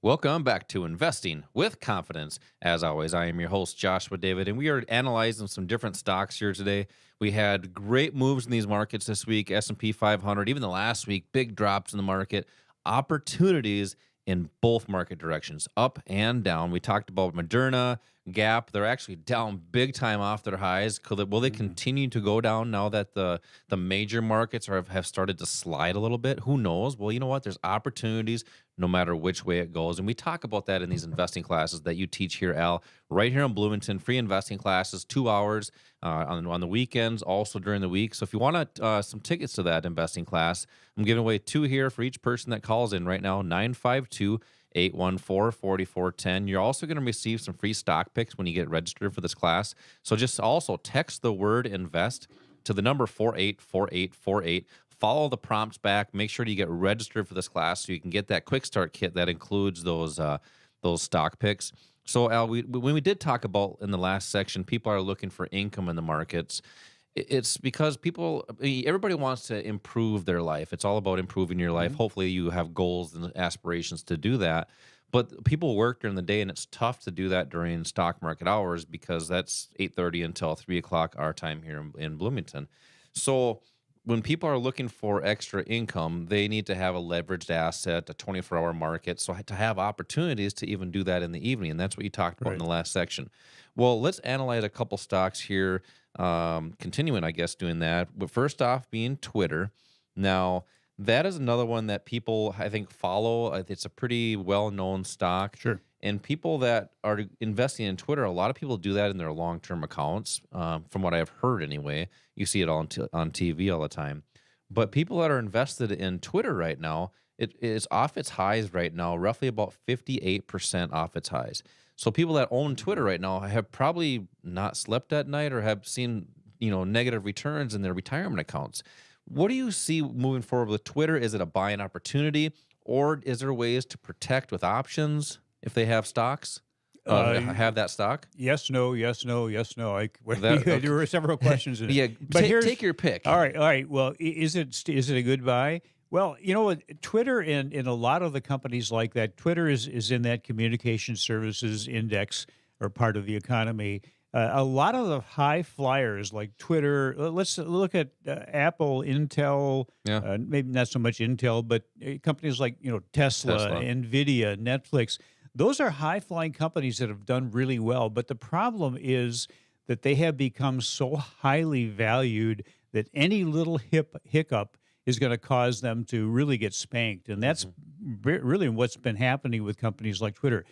Welcome back to Investing with Confidence. As always, I am your host, Joshua David, and we are analyzing some different stocks here today. We had great moves in these markets this week, S&P 500, even the last week, big drops in the market, opportunities in both market directions, up and down. We talked about Moderna, Gap. They're actually down big time off their highs. Will they continue to go down now that the major markets have started to slide a little bit? Who knows? Well, you know what? There's opportunities no matter which way it goes. And we talk about that in these investing classes that you teach here, Al, right here in Bloomington. Free investing classes, 2 hours on the weekends, also during the week. So if you want some tickets to that investing class, I'm giving away 2 here for each person that calls in right now, 952-814-4410. You're also going to receive some free stock picks when you get registered for this class. So just also text the word invest to the number 484848. Follow the prompts back. Make sure you get registered for this class so you can get that quick start kit that includes those stock picks. So, Al, when we did talk about in the last section, people are looking for income in the markets. It's because everybody wants to improve their life. It's all about improving your life. Hopefully, you have goals and aspirations to do that. But people work during the day, and it's tough to do that during stock market hours because that's 8:30 until 3 o'clock our time here in Bloomington. So when people are looking for extra income, they need to have a leveraged asset, a 24-hour market, so to have opportunities to even do that in the evening. And that's what you talked about in the last section. Well, let's analyze a couple stocks here, continuing, I guess, doing that. But first off, being Twitter. Now, that is another one that people, I think, follow. It's a pretty well-known stock. Sure. And people that are investing in Twitter, a lot of people do that in their long-term accounts, from what I've heard anyway. You see it on TV all the time. But people that are invested in Twitter right now, it is off its highs right now, roughly about 58% off its highs. So people that own Twitter right now have probably not slept at night or have seen negative returns in their retirement accounts. What do you see moving forward with Twitter? Is it a buying opportunity, or is there ways to protect with options if they have stocks? Have that stock? Yes, no, yes, no, yes, no. Okay. There were several questions in it. Yeah, But take your pick. All right. Well, is it a good buy? Well, you know what? Twitter and a lot of the companies like that, Twitter is in that communication services index or part of the economy. A lot of the high flyers like Twitter, let's look at Apple, Intel, Yeah. maybe not so much Intel, but companies like Tesla, Nvidia, Netflix. Those are high-flying companies that have done really well, but the problem is that they have become so highly valued that any little hiccup is going to cause them to really get spanked, and that's really what's been happening with companies like Twitter.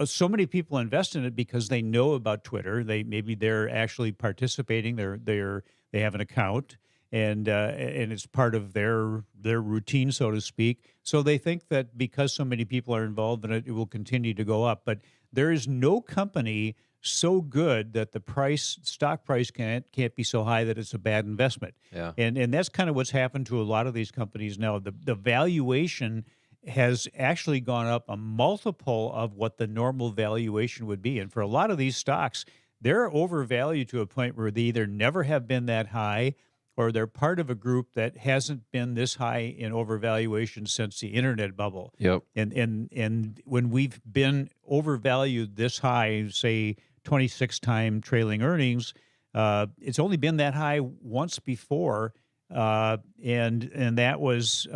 So many people invest in it because they know about Twitter. They're actually participating. They have an account, and it's part of their routine, so to speak. So they think that because so many people are involved in it, it will continue to go up. But there is no company so good that the stock price can't be so high that it's a bad investment. Yeah. And that's kind of what's happened to a lot of these companies now. The valuation has actually gone up a multiple of what the normal valuation would be. And for a lot of these stocks, they're overvalued to a point where they either never have been that high or they're part of a group that hasn't been this high in overvaluation since the internet bubble. Yep. And when we've been overvalued this high, say 26-time trailing earnings, it's only been that high once before, and that was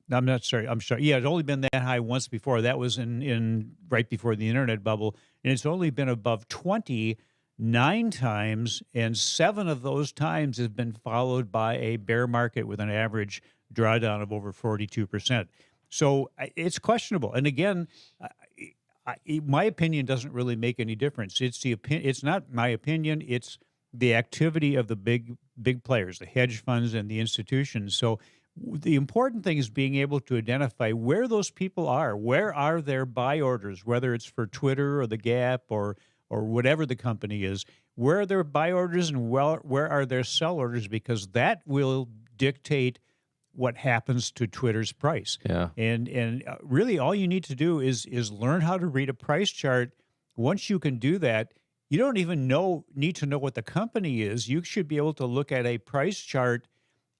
I'm sorry. Yeah, it's only been that high once before. That was in right before the internet bubble, and it's only been above 29 times, and 7 of those times have been followed by a bear market with an average drawdown of over 42%. So it's questionable. And again, my opinion doesn't really make any difference. It's not my opinion. It's the activity of the big players, the hedge funds and the institutions. So the important thing is being able to identify where those people are. Where are their buy orders, whether it's for Twitter or the Gap or whatever the company is. Where are their buy orders and where are their sell orders? Because that will dictate what happens to Twitter's price. Yeah. And really all you need to do is learn how to read a price chart. Once you can do that, you don't even need to know what the company is. You should be able to look at a price chart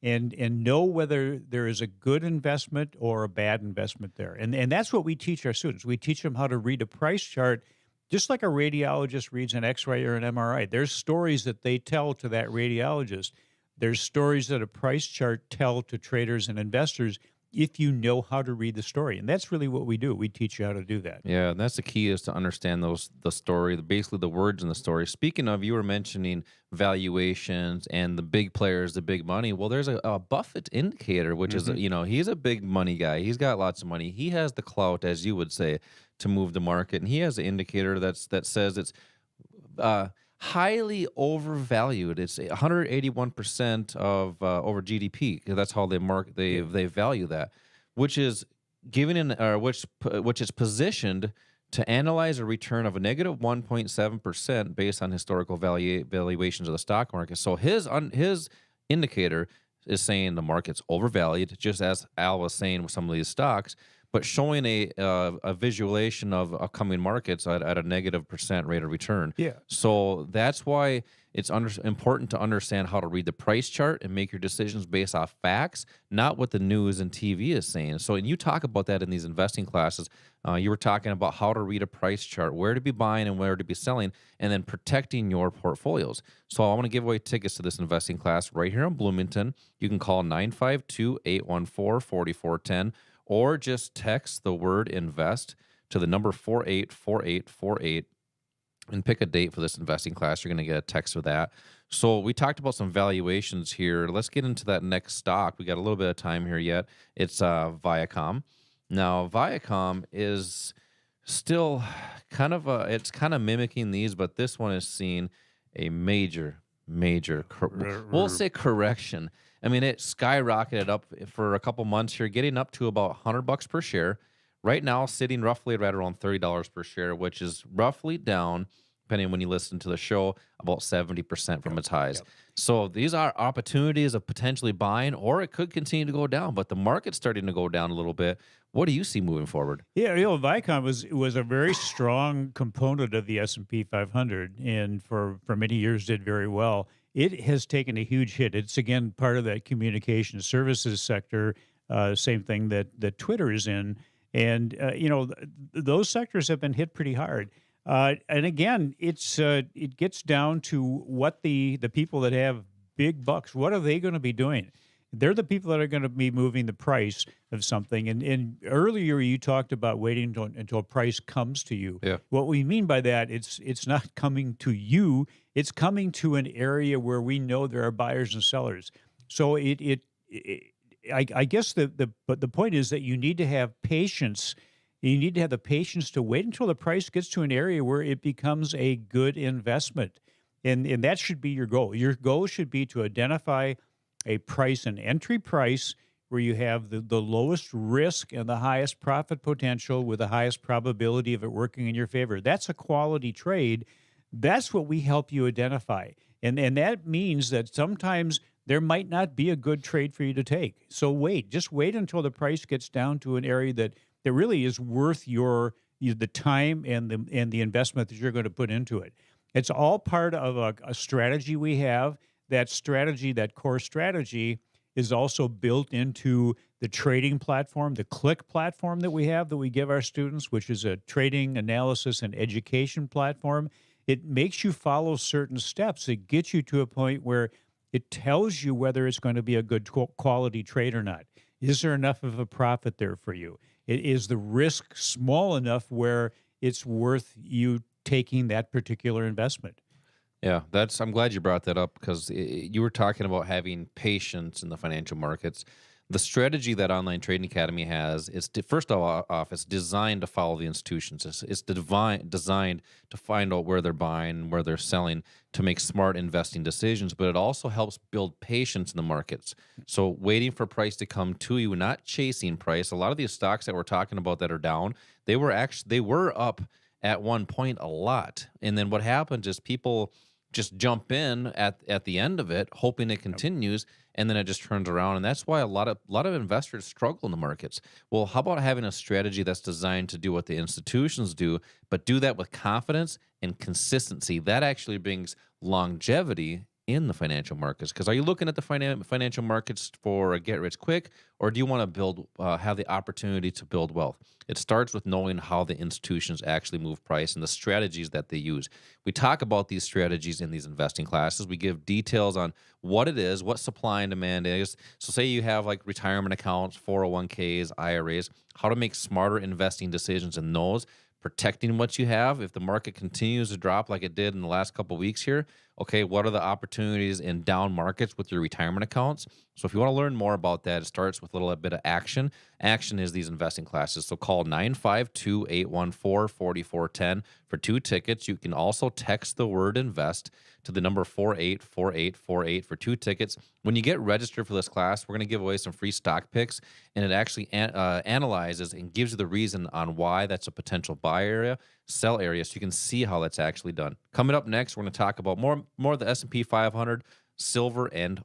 and know whether there is a good investment or a bad investment there. And that's what we teach our students. We teach them how to read a price chart just like a radiologist reads an X-ray or an MRI. There's stories that they tell to that radiologist. There's stories that a price chart tell to traders and investors if you know how to read the story. And that's really what we do. We teach you how to do that. Yeah, and that's the key, is to understand the story, basically the words in the story. Speaking of, you were mentioning valuations and the big players, the big money. Well, there's a Buffett indicator, which is, he's a big money guy. He's got lots of money. He has the clout, as you would say, to move the market. And he has an indicator that says it's highly overvalued. It's 181% of over GDP. That's how they value that, which is which is positioned to analyze a return of a negative 1.7% based on historical valuations of the stock market. So his indicator is saying the market's overvalued, just as Al was saying with some of these stocks, but showing a visualization of upcoming markets at a negative percent rate of return. Yeah. So that's why it's important to understand how to read the price chart and make your decisions based off facts, not what the news and TV is saying. So, and you talk about that in these investing classes. You were talking about how to read a price chart, where to be buying and where to be selling, and then protecting your portfolios. So I want to give away tickets to this investing class right here in Bloomington. You can call 952-814-4410 or just text the word invest to the number 484848 and pick a date for this investing class. You're going to get a text for that. So we talked about some valuations here. Let's get into that next stock. We got a little bit of time here yet. It's Viacom. Now, Viacom is still kind of it's kind of mimicking these, but this one is seeing a major, we'll say correction. I mean, it skyrocketed up for a couple months here, getting up to about $100 per share. Right now, sitting roughly right around $30 per share, which is roughly down, depending on when you listen to the show, about 70% from its highs. Yep. So these are opportunities of potentially buying, or it could continue to go down, but the market's starting to go down a little bit. What do you see moving forward? Yeah, Viacom was a very strong component of the S&P 500, and for many years did very well. It has taken a huge hit. It's, again, part of that communication services sector, same thing that Twitter is in. And, those sectors have been hit pretty hard. And again, it gets down to what the people that have big bucks, what are they going to be doing? They're the people that are going to be moving the price of something. And earlier you talked about waiting until a price comes to you. Yeah. What we mean by that, it's not coming to you. It's coming to an area where we know there are buyers and sellers. So I guess the point is that you need to have patience. You need to have the patience to wait until the price gets to an area where it becomes a good investment. And that should be your goal. Your goal should be to identify a price, an entry price, where you have the lowest risk and the highest profit potential with the highest probability of it working in your favor. That's a quality trade. That's what we help you identify. And that means that sometimes there might not be a good trade for you to take. So just wait until the price gets down to an area that really is worth the time and the investment that you're going to put into it. It's all part of a strategy we have. That strategy, that core strategy, is also built into the trading platform, the Click platform that we have that we give our students, which is a trading analysis and education platform. It makes you follow certain steps. It gets you to a point where it tells you whether it's going to be a good quality trade or not. Is there enough of a profit there for you? Is the risk small enough where it's worth you taking that particular investment? Yeah, I'm glad you brought that up, because you were talking about having patience in the financial markets. The strategy that Online Trading Academy has is, first off, it's designed to follow the institutions. It's designed to find out where they're buying, where they're selling, to make smart investing decisions. But it also helps build patience in the markets. So waiting for price to come to you, not chasing price. A lot of these stocks that we're talking about that are down, they were up at one point a lot, and then what happens is people just jump in at the end of it, hoping it continues, and then it just turns around. And that's why a lot of investors struggle in the markets. Well, how about having a strategy that's designed to do what the institutions do, but do that with confidence and consistency? That actually brings longevity in the financial markets? Because are you looking at the financial markets for a get rich quick, or do you want to have the opportunity to build wealth? It starts with knowing how the institutions actually move price and the strategies that they use. We talk about these strategies in these investing classes. We give details on what it is, what supply and demand is. So, say you have like retirement accounts, 401ks, IRAs, how to make smarter investing decisions in those, protecting what you have. If the market continues to drop like it did in the last couple of weeks here, okay, what are the opportunities in down markets with your retirement accounts? So if you want to learn more about that, it starts with a little bit of action. Action is these investing classes. So call 952-814-4410 for 2 tickets. You can also text the word invest to the number 484848 for 2 tickets. When you get registered for this class, we're going to give away some free stock picks, and it actually analyzes and gives you the reason on why that's a potential buy area, sell area, so you can see how that's actually done. Coming up next, we're going to talk about more of the S&P 500, silver, and